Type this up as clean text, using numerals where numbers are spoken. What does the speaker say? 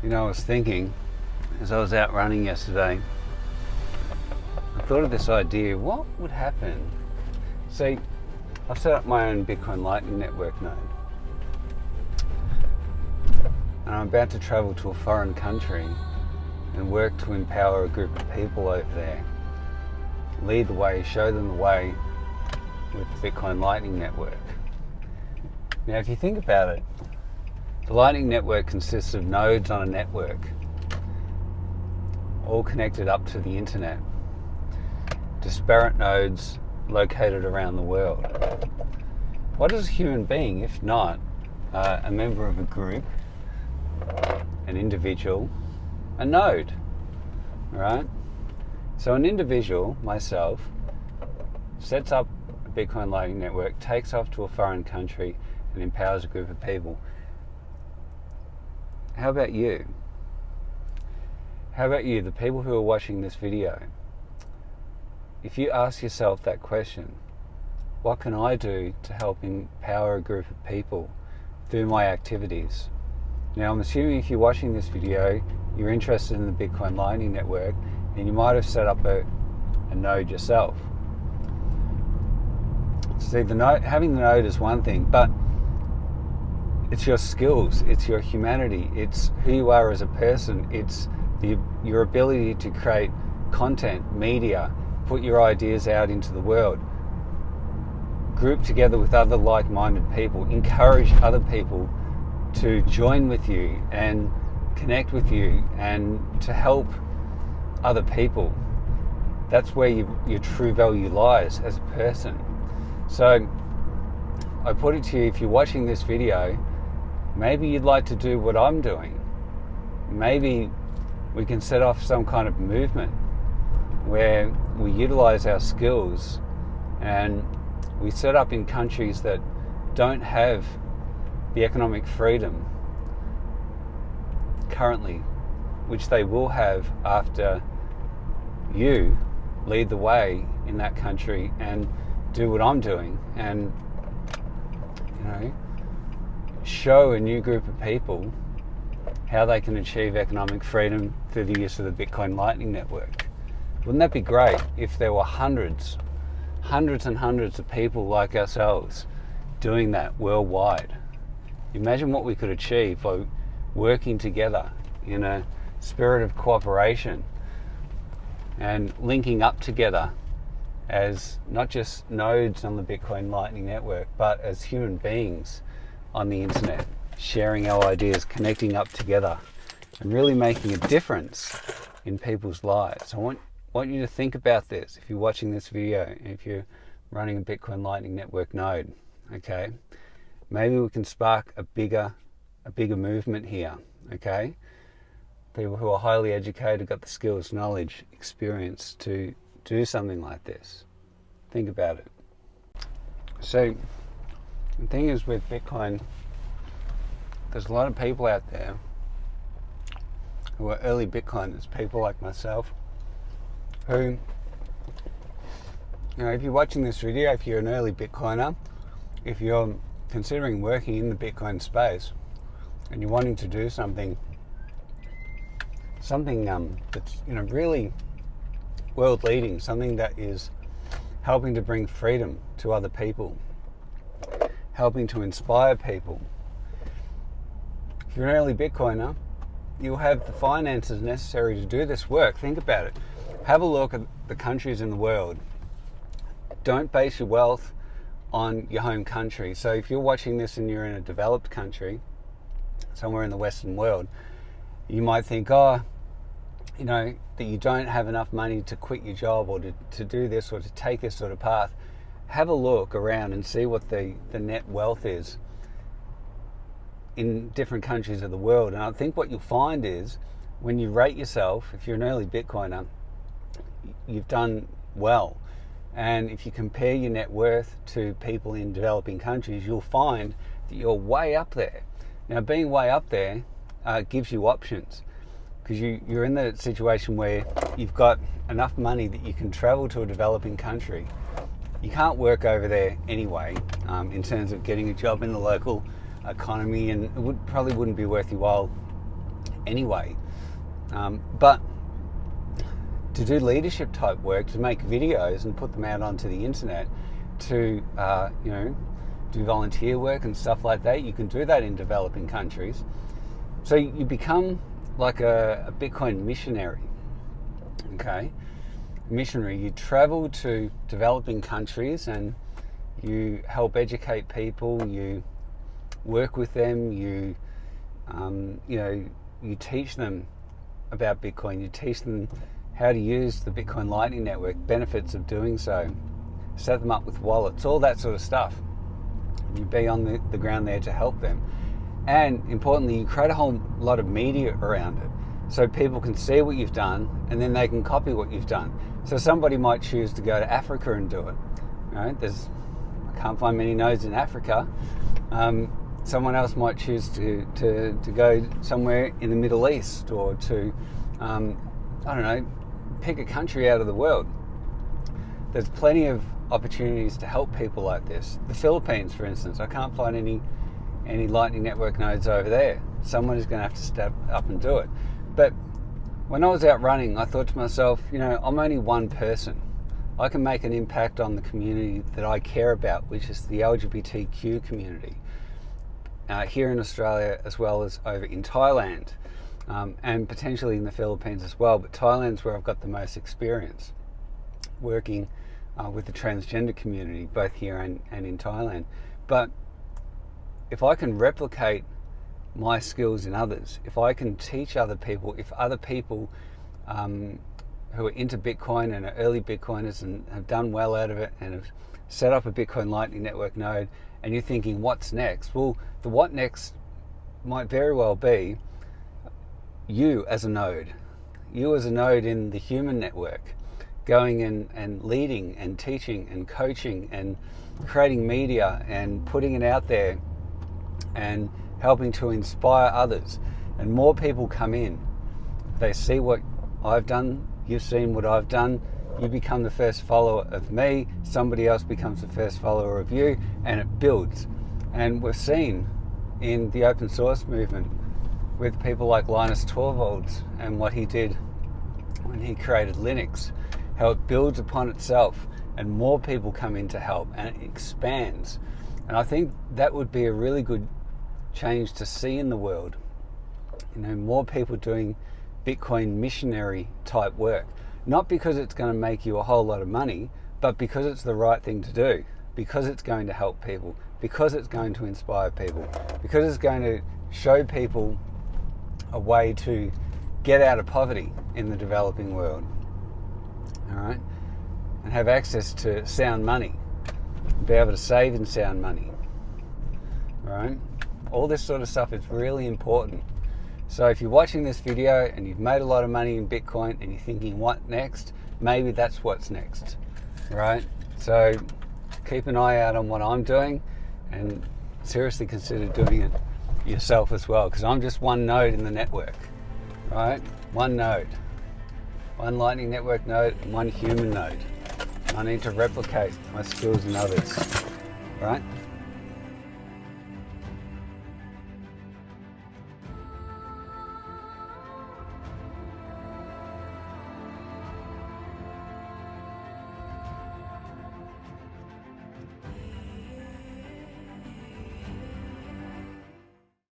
You know, I was thinking, as I was out running yesterday, I thought of this idea, what would happen? See, I've set up my own Bitcoin Lightning Network node. And I'm about to travel to a foreign country and work to empower a group of people over there. Lead the way, show them the way with the Bitcoin Lightning Network. Now, if you think about it, the Lightning Network consists of nodes on a network, all connected up to the internet. Disparate nodes located around the world. What is a human being if not a member of a group, an individual, a node, right? So an individual, myself, sets up a Bitcoin Lightning Network, takes off to a foreign country and empowers a group of people. How about you? How about you, the people who are watching this video? If you ask yourself that question, what can I do to help empower a group of people through my activities? Now, I'm assuming if you're watching this video, you're interested in the Bitcoin Lightning Network and you might have set up a node yourself. See, having the node is one thing, but it's your skills, it's your humanity, it's who you are as a person, it's your ability to create content, media, put your ideas out into the world, group together with other like-minded people, encourage other people to join with you and connect with you and to help other people. That's where your true value lies as a person. So I put it to you, if you're watching this video, maybe you'd like to do what I'm doing. Maybe we can set off some kind of movement where we utilize our skills and we set up in countries that don't have the economic freedom currently, which they will have after you lead the way in that country and do what I'm doing and, show a new group of people how they can achieve economic freedom through the use of the Bitcoin Lightning Network. Wouldn't that be great if there were hundreds and hundreds of people like ourselves doing that worldwide? Imagine what we could achieve by working together in a spirit of cooperation and linking up together as not just nodes on the Bitcoin Lightning Network, but as human beings on the internet, sharing our ideas, connecting up together and really making a difference in people's lives. I want you to think about this if you're watching this video, if you're running a Bitcoin Lightning Network node, okay? Maybe we can spark a bigger movement here, okay? People who are highly educated, got the skills, knowledge, experience to do something like this. Think about it. So the thing is with Bitcoin, there's a lot of people out there who are early Bitcoiners, people like myself, who, if you're watching this video, if you're an early Bitcoiner, if you're considering working in the Bitcoin space and you're wanting to do something that's really world leading, something that is helping to bring freedom to other people, helping to inspire people. If you're an early Bitcoiner, you'll have the finances necessary to do this work. Think about it. Have a look at the countries in the world. Don't base your wealth on your home country. So if you're watching this and you're in a developed country, somewhere in the Western world, you might think, that you don't have enough money to quit your job or to do this or to take this sort of path. Have a look around and see what the net wealth is in different countries of the world. And I think what you'll find is when you rate yourself, if you're an early Bitcoiner, you've done well. And if you compare your net worth to people in developing countries, you'll find that you're way up there. Now, being way up there gives you options, because you're in the situation where you've got enough money that you can travel to a developing country. You can't work over there anyway, in terms of getting a job in the local economy, and it probably wouldn't be worth your while anyway. But to do leadership type work, to make videos and put them out onto the internet, to do volunteer work and stuff like that, you can do that in developing countries. So you become like a Bitcoin missionary. Okay, missionary. You travel to developing countries and you help educate people. You work with them. You teach them about Bitcoin. You teach them how to use the Bitcoin Lightning Network, benefits of doing so, set them up with wallets, all that sort of stuff. You be on the ground there to help them. And importantly, you create a whole lot of media around it, so people can see what you've done and then they can copy what you've done. So somebody might choose to go to Africa and do it. I can't find many nodes in Africa. Someone else might choose to go somewhere in the Middle East, or to, pick a country out of the world. There's plenty of opportunities to help people like this. The Philippines, for instance, I can't find any Lightning Network nodes over there. Someone is going to have to step up and do it. But when I was out running, I thought to myself, I'm only one person. I can make an impact on the community that I care about, which is the LGBTQ community, here in Australia as well as over in Thailand, and potentially in the Philippines as well. But Thailand's where I've got the most experience working with the transgender community, both here and in Thailand. But if I can replicate my skills in others, if I can teach other people, if other people who are into Bitcoin and are early Bitcoiners and have done well out of it and have set up a Bitcoin Lightning Network node, and you're thinking, what's next? Well, the what next might very well be you as a node in the human network, going and leading and teaching and coaching and creating media and putting it out there and helping to inspire others. And more people come in. They see what I've done, you've seen what I've done, you become the first follower of me, somebody else becomes the first follower of you, and it builds. And we've seen in the open source movement with people like Linus Torvalds and what he did when he created Linux, how it builds upon itself and more people come in to help and it expands. And I think that would be a really good change to see in the world. More people doing Bitcoin missionary type work. Not because it's going to make you a whole lot of money, but because it's the right thing to do, because it's going to help people, because it's going to inspire people, because it's going to show people a way to get out of poverty in the developing world. All right? And have access to sound money, be able to save in sound money. All right? All this sort of stuff is really important. So if you're watching this video and you've made a lot of money in Bitcoin and you're thinking, what next? Maybe that's what's next, right? So keep an eye out on what I'm doing and seriously consider doing it yourself as well, because I'm just one node in the network, right? One node, one Lightning Network node, and one human node. I need to replicate my skills in others, right?